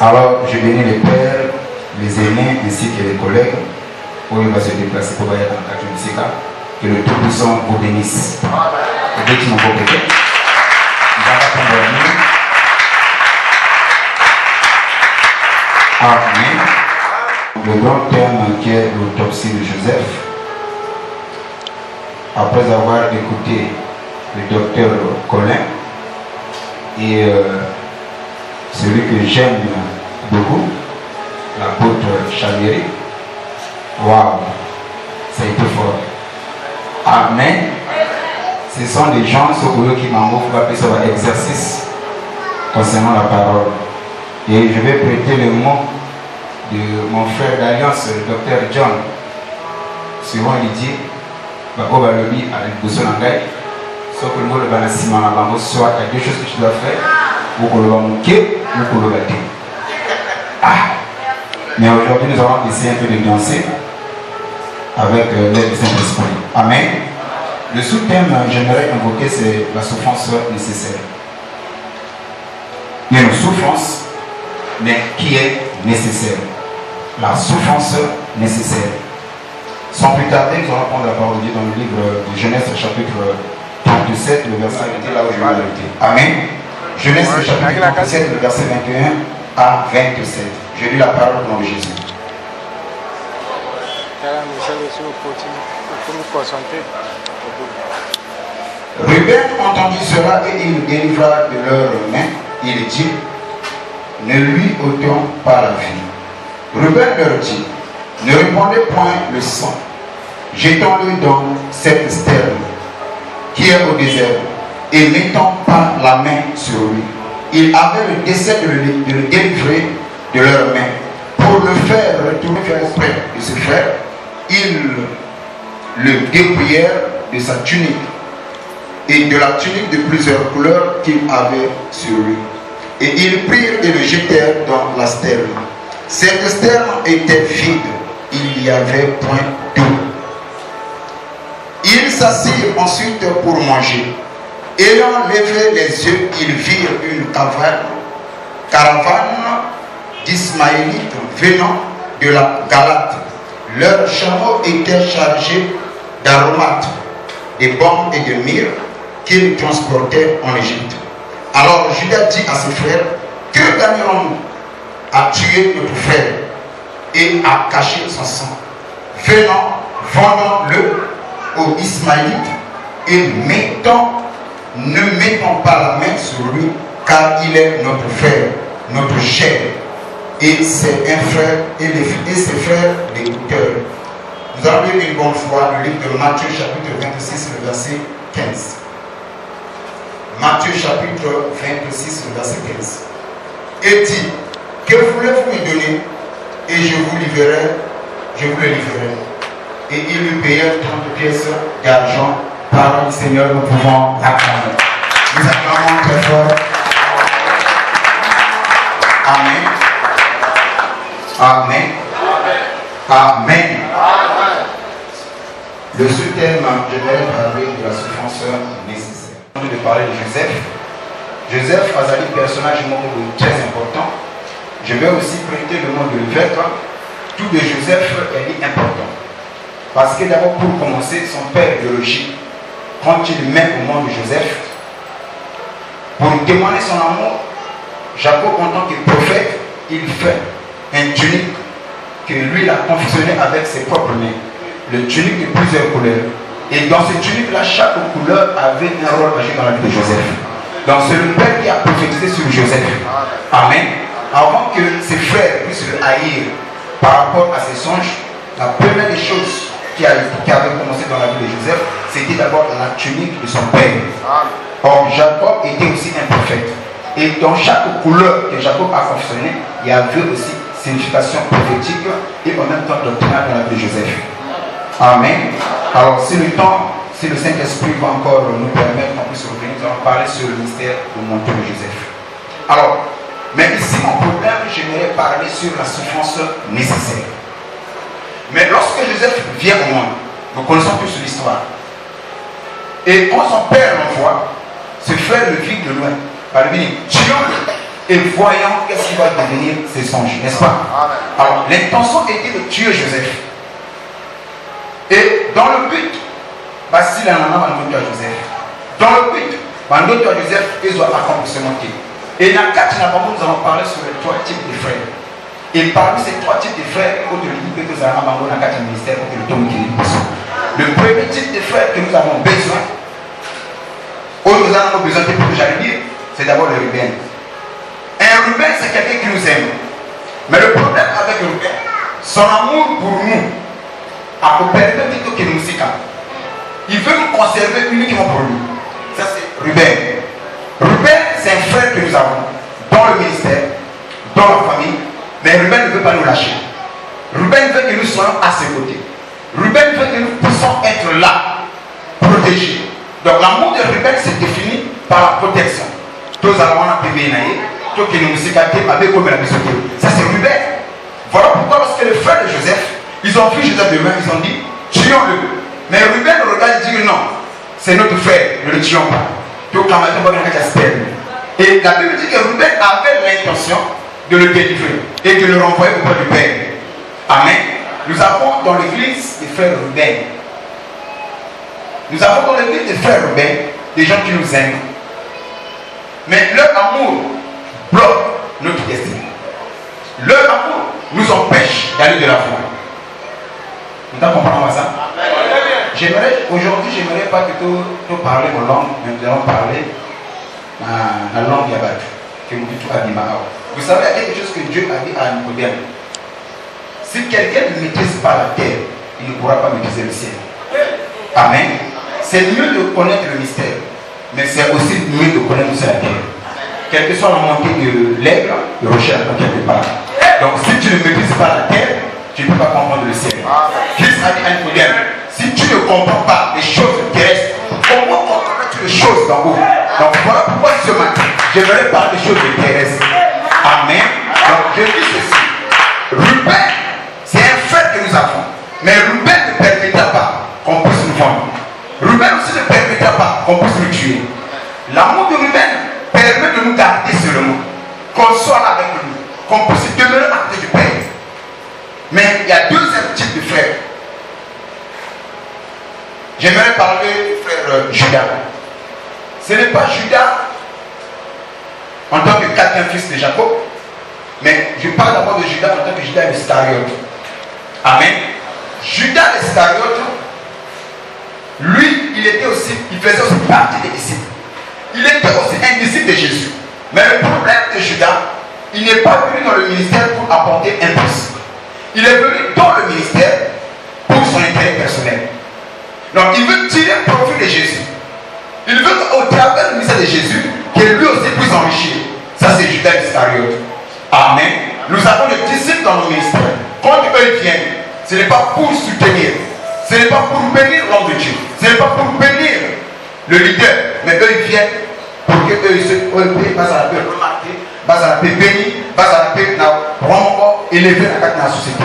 Alors, je bénis les pères, les aînés ainsi que les collègues où il va se déplacer pour aller dans le cadre du CK. Que le Tout-Puissant vous bénisse. Et dès qu'ils m'ont complété, Amen. Le grand thème qui est l'autopsie de Joseph. Après avoir écouté le docteur Colin et celui que j'aime beaucoup, l'apôtre Chaviri, waouh, ça a été fort. Amen. Ce sont des gens qui m'envoient pour appeler ça un exercice concernant la parole. Et je vais prêter le mot de mon frère d'alliance, le docteur John. Souvent il dit, il y a deux choses que tu dois faire, ou que le manquer, ou que le gâter. Mais aujourd'hui nous allons essayer un peu de danser avec l'aide du Saint-Esprit. Amen. Le sous-thème que j'aimerais invoquer, c'est la souffrance nécessaire. Il y a une souffrance, mais qui est nécessaire. La souffrance nécessaire. Sans plus tarder, nous allons prendre la parole de Dieu dans le livre de Genèse, chapitre 37, le verset 21, là où je vais arrêter. Amen. Genèse, chapitre 37, le verset 21 à 27. Je lis la parole au nom de Jésus. Ruben entendit cela et il délivra de leurs mains. Il dit, ne lui ôtons pas la vie. Ruben leur dit, ne répandez point le sang, jetons-le dans cette stèle qui est au désert et mettons pas la main sur lui. Il avait le dessein de le délivrer de leurs mains. Pour le faire retourner auprès de ses frères, ils le dépouillèrent de sa tunique et de la tunique de plusieurs couleurs qu'il avait sur lui. Et ils prirent et le jetèrent dans la stèle. Cette stèle était vide, il n'y avait point d'eau. Ils s'assirent ensuite pour manger. Ayant levé les yeux, ils virent une caravane d'Ismaélites venant de la Galate. Leurs chameaux étaient chargés d'aromates, de baumes et de myrrhe qu'ils transportaient en Égypte. Alors Judas dit à ses frères, que gagnerons-nous à tuer notre frère et à cacher son sang? Venons, vendons-le aux Ismaélites et ne mettons pas la main sur lui, car il est notre frère, notre chair, et c'est un frère et ses frères l'écouteur. Nous allons lire une bonne fois le livre de Matthieu chapitre 26, le verset 15. Matthieu chapitre 26, le verset 15. Et dit, que voulez-vous me donner et je vous le livrerai. Et il lui payait 30 pièces d'argent. Parole du Seigneur, nous pouvons l'acclamer. Nous acclamons très fort. Amen. Amen. Amen. Le sous-thème, j'aimerais parler de la souffrance nécessaire. De parler de Joseph. Joseph a un personnage très important. Je vais aussi prêter le nom de l'évêque. Tout de Joseph est important. Parce que d'abord, pour commencer, son père biologique, quand il met au monde de Joseph, pour témoigner son amour, Jacob, en tant que prophète, il fait un tunique que lui, il a confectionné avec ses propres mains. Le tunique de plusieurs couleurs. Et dans ce tunique-là, chaque couleur avait un rôle à jouer dans la vie de Joseph. Donc c'est le père qui a prophétisé sur Joseph. Amen. Avant que ses frères puissent le haïr par rapport à ses songes, la première des choses qui avait commencé dans la vie de Joseph, c'était d'abord la tunique de son père. Or, Jacob était aussi un prophète. Et dans chaque couleur que Jacob a confectionné, il y avait aussi signification prophétique et en même temps doctrinale dans la vie de Joseph. Amen. Alors, si le Saint-Esprit va encore nous permettre qu'on puisse revenir, nous allons parler sur le mystère du manteau de Joseph. Alors, mais ici, mon problème, j'aimerais parler sur la souffrance nécessaire. Mais lorsque Joseph vient au monde, nous connaissons plus l'histoire. Et quand son père l'envoie, ce frère le vit de loin. Par lui, tuons-le. et voyant qu'est-ce qui va devenir ses songes, n'est-ce pas? Alors, l'intention était de tuer Joseph. Et dans le but, Basile en a à Joseph. Dans le but, Joseph, ils ont accomplissement. Et dans 4 nous allons parler sur les 3 types de frères. Et parmi ces 3 types de frères, que nous avons dans 4 ministères, le premier type de frères que nous avons besoin, nous avons besoin de que j'allais dire, c'est d'abord le Ruben. Un Ruben, c'est quelqu'un qui nous aime. Mais le problème avec Ruben, son amour pour nous, a permis que nous nous. Il veut nous conserver uniquement pour lui. Ça, c'est Ruben. Ruben, c'est un frère que nous avons dans le ministère, dans la famille, mais Ruben ne veut pas nous lâcher. Ruben veut que nous soyons à ses côtés. Ruben veut que nous puissions être là, protégés. Donc l'amour de Ruben se définit par la protection. Tous allons en PV, tous qui nous cicatrent avec comme la maison. Ça c'est Ruben. Voilà pourquoi lorsque les frères de Joseph, ils ont pris Joseph de main, ils ont dit, tuons-le. Mais Ruben regarde et dit non, c'est notre frère, ne le tuons pas. Et la Bible dit que Ruben avait l'intention de le délivrer et de le renvoyer auprès du Père. Amen. Nous avons dans l'église des frères Ruben. Nous avons dans l'église des frères Ruben des gens qui nous aiment. Mais leur amour bloque notre destinée. Leur amour nous empêche d'aller de la foi. Nous avons compris ça? Aujourd'hui, j'aimerais pas que tu parles en langue, mais nous allons parler la langue Yabat. Vous savez, il y a quelque chose que Dieu a dit à Nicodème. Si quelqu'un ne maîtrise pas la terre, il ne pourra pas maîtriser le ciel. Amen. C'est mieux de connaître le mystère, mais c'est aussi mieux de connaître aussi la terre. Quelle que soit la montée de l'aigle, le rocher à quelque part. Donc si tu ne maîtrises pas la terre, tu ne peux pas comprendre le ciel. Christ a dit à Nicodème, si tu ne comprends pas les choses terrestres, comment comprends-tu les choses d'en haut? Donc voilà pourquoi ce matin, j'aimerais parler des choses terrestres. Amen. Donc je dis ceci. Ruben, c'est un frère que nous avons. Mais Ruben ne permettra pas qu'on puisse nous vendre. Ruben aussi ne permettra pas qu'on puisse nous tuer. L'amour de Ruben permet de nous garder seulement. Qu'on soit là avec lui. Qu'on puisse demeurer à côté du Père. Mais il y a deuxième type de frères. J'aimerais parler du frère Judas. Ce n'est pas Judas en tant que quatrième fils de Jacob, mais je parle d'abord de Judas en tant que Judas l'Iscariote. Amen. Judas l'Iscariote, lui, il faisait aussi partie des disciples. Il était aussi un disciple de Jésus. Mais le problème de Judas, il n'est pas venu dans le ministère pour apporter un plus. Il est venu dans le ministère pour son intérêt personnel. Donc il veut tirer profit de Jésus. Il veut qu'au travers du ministère de Jésus, que lui aussi puisse enrichir. Ça c'est Judas Iscariote. Amen. Nous avons des disciples dans nos ministères. Quand eux viennent, ce n'est pas pour soutenir. Ce n'est pas pour bénir l'homme de Dieu. Ce n'est pas pour bénir le leader. Mais eux ils viennent pour que eux se remarquer, bénir, vraiment élever la société.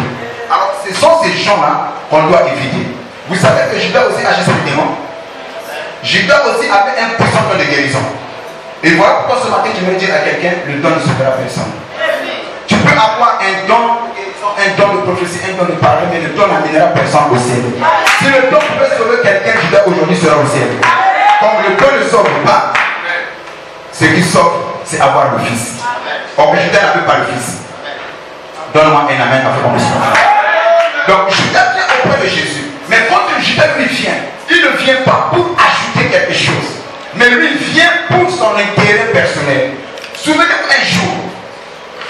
Alors ce sont ces gens-là qu'on doit éviter. Vous savez que Judas aussi agissait le démon. Judas aussi avait un puissant don de guérison. Et voilà pourquoi ce matin je vais dire à quelqu'un, le don ne se fera personne. Tu peux avoir un don de prophétie, un don de parole, mais le don n'amènera personne au ciel. Si le don pouvait sauver quelqu'un, Judas aujourd'hui sera au ciel. Comme le don ne sauve pas, ce qui sauve, c'est avoir le Fils. Or Judas n'avait pas le Fils. Donne-moi un amen afin qu'on puisse comprendre. Donc Judas vient auprès de Jésus. Mais quand Judas lui vient, il ne vient pas pour ajouter quelque chose. Mais lui vient pour son intérêt personnel. Souvenez-vous un jour,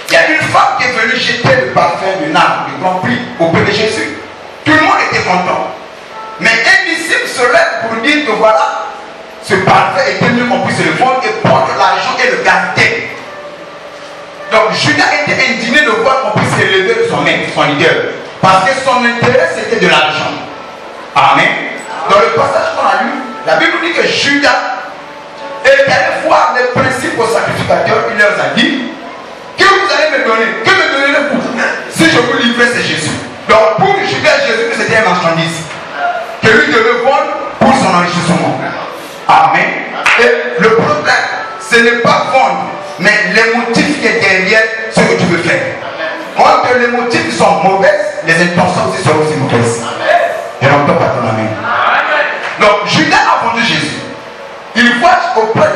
il y a une femme qui est venue jeter le parfum de Nard, le grand prix, auprès de Jésus. Tout le monde était content. Mais un disciple se lève pour dire que voilà, ce parfum était mieux qu'on puisse le vendre et prendre l'argent et le garder. Donc Judas était indigné de voir qu'on puisse élever son maître, son leader. Parce que son intérêt c'était de l'argent. Amen. Dans le passage qu'on a lu, la Bible dit que Judas est allé voir les principaux sacrificateurs. Il leur a dit, que vous allez me donner? Que me donnez-vous? Si je vous livre, c'est Jésus. Donc pour Judas, Jésus c'était un marchandise que lui devait vendre pour son enrichissement. Amen. Et le problème, ce n'est pas vendre mais les motifs qui sont derrière ce que tu veux faire. Quand les motifs sont mauvais, les intentions aussi seront aussi mauvaises. Je n'entends pas ton amen. Donc Judas a vendu Jésus. Il voit auprès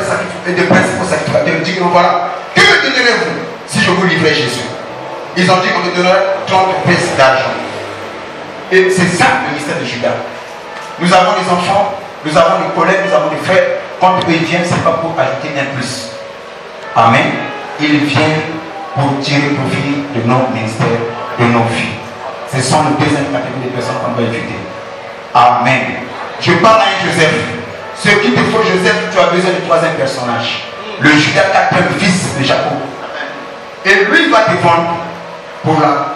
des principaux sacrificateurs, il dit que voilà, que me donnerez-vous si je vous livrais Jésus? Ils ont dit qu'on me donnerait 30 pièces d'argent. Et c'est ça le mystère de Judas. Nous avons des enfants, nous avons des collègues, nous avons des frères. Quand eux viennent, ce n'est pas pour ajouter un plus. Amen. Ils viennent pour tirer profit de nos ministères, de nos vies. Ce sont les deuxième catégorie des personnes qu'on va étudier. Amen. Je parle à un Joseph. Ce qui te faut, Joseph, tu as besoin du troisième personnage. Le Judas qui est le fils de Jacob. Et lui, il va te vendre pour la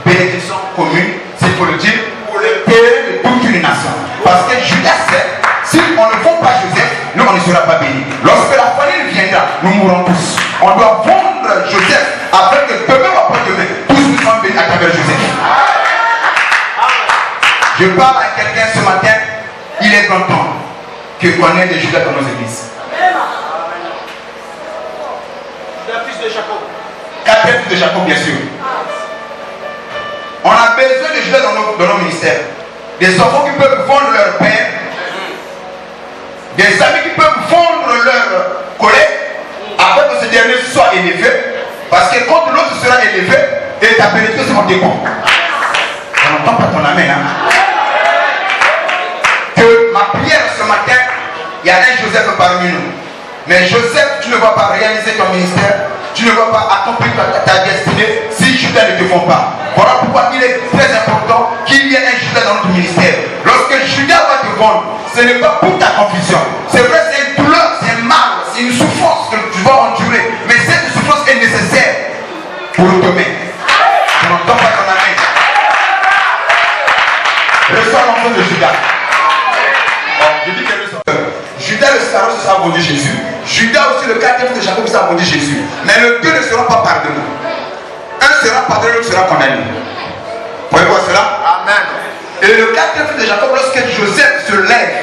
bénédiction commune, s'il faut le dire, pour le père de toute une nation. Parce que Judas sait, si on ne vend pas Joseph, nous on ne sera pas bénis. Lorsque la famine viendra, nous mourrons tous. On doit vendre Joseph afin que demain ou après-demain, tous nous sommes bénis à travers Joseph. Je parle à quelqu'un ce matin, il est content qu'on ait des Judas dans nos églises. Le fils de Jacob. Quatrième fils de Jacob, bien sûr. On a besoin de Judas dans nos ministères. Des enfants qui peuvent vendre leur père, des amis qui peuvent vendre leurs collègues, afin que ce dernier soit élevé. Parce que quand l'autre sera élevé, et ta bénédiction sera dépend. On n'entend pas ton amen. Hein? Que ma prière ce matin, il y a un Joseph parmi nous. Mais Joseph, tu ne vas pas réaliser ton ministère, tu ne vas pas accomplir ta destinée si Judas ne te vend pas. Voilà pourquoi il est très important qu'il y ait un Judas dans notre ministère. Lorsque Judas va te vendre, ce n'est pas pour ta confusion. C'est vrai, c'est une douleur, c'est un mal, c'est une souffrance que tu vas endurer. Mais cette souffrance est nécessaire pour le domaine. Je n'entends pas ton amen. Reçois l'enfant de Judas. Je dis que Judas le Scaros sera vendu Jésus. Judas aussi le quatrième de Jacob sera vendu Jésus. Mais les deux ne seront pas pardonnés. Un sera pardonné, l'autre sera condamné. Vous pouvez voir cela? Amen. Et le quatrième de Jacob, lorsque Joseph se lève,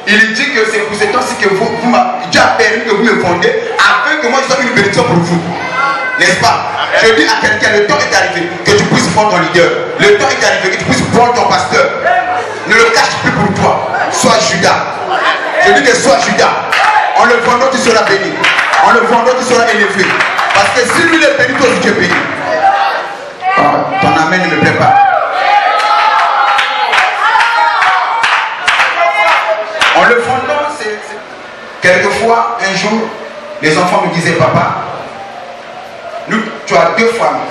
il dit que c'est pour ce temps-ci que Dieu a permis que vous me vendez afin que moi je sois une bénédiction pour vous. N'est-ce pas? Amen. Je dis à quelqu'un, le temps est arrivé que tu puisses prendre ton leader. Le temps est arrivé que tu puisses prendre ton pasteur. Ne le cache plus pour toi. Sois Judas. Je dis que sois Judas. En le vendant, tu seras béni. En le vendant, tu seras élevé. Parce que si lui est béni, toi aussi tu es béni. Oh, ton amen ne me plaît pas. En le vendant, c'est... Quelquefois, un jour, les enfants me disaient, papa, tu as deux femmes.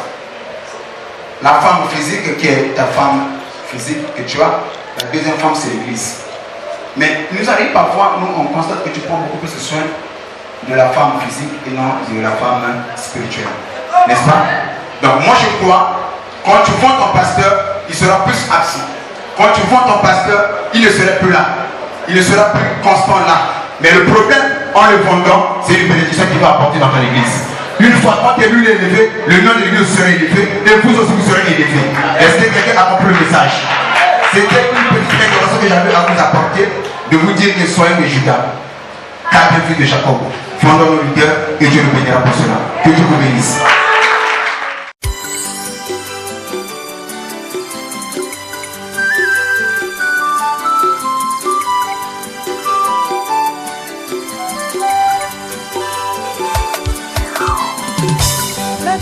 La femme physique qui est ta femme physique que tu as. La deuxième femme, c'est l'église. Mais nous arrivons parfois, nous on constate que tu prends beaucoup plus soin de la femme physique et non de la femme spirituelle. N'est-ce pas? Donc moi je crois, quand tu vends ton pasteur, il sera plus absent. Quand tu vends ton pasteur, il ne sera plus là. Il ne sera plus constant là. Mais le problème, en le vendant, c'est une bénédiction qu'il va apporter dans ton église. Une fois quand lui est élevé, le nom de l'église sera élevé, et vous aussi vous serez élevés. Est-ce que quelqu'un a compris le message? C'était une petite information que j'avais à vous apporter, de vous dire que soyez de Judas, quatrième fils de Jacob, fondons nos leaders et Dieu nous bénira pour cela. Que Dieu vous bénisse. La